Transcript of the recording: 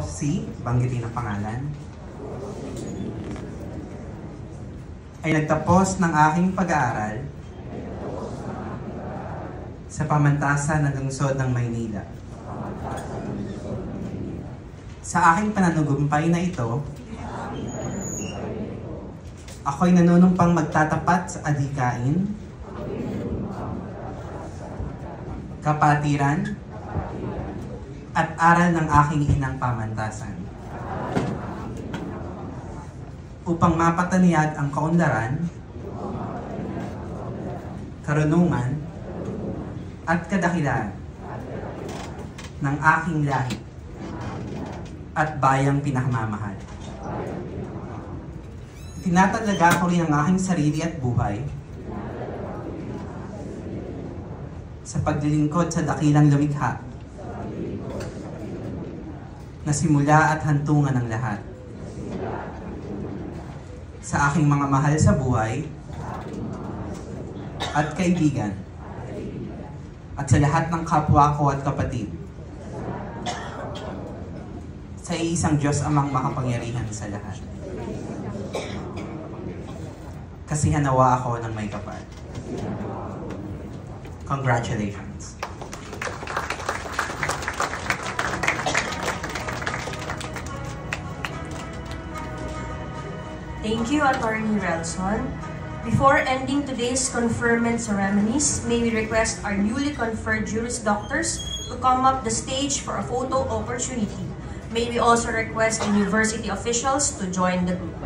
Si, banggitin ang pangalan, ay nagtapos ng aking pag-aaral sa pamantasan ng lungsod ng Maynila. Sa aking pananagumpay na ito, ako'y nanunumpang magtatapat sa adhikain, kapatiran, at aral ng aking inang pamantasan upang mapataniyag ang kaunlaran, karunungan, at kadakilaan ng aking lahi at bayang pinamamahal. Tinatalaga ko rin ang aking sarili at buhay sa paglilingkod sa dakilang lumikha na simula at hantungan ng lahat. Sa aking mga mahal sa buhay at kaibigan, at sa lahat ng kapwa ko at kapatid, sa iisang Diyos Amang makapangyarihan sa lahat. Kasihan nawa ako ng may kapal. Congratulations. Thank you, Attorney Relson. Before ending today's conferment ceremonies, may we request our newly conferred Juris Doctors to come up the stage for a photo opportunity. May we also request university officials to join the group.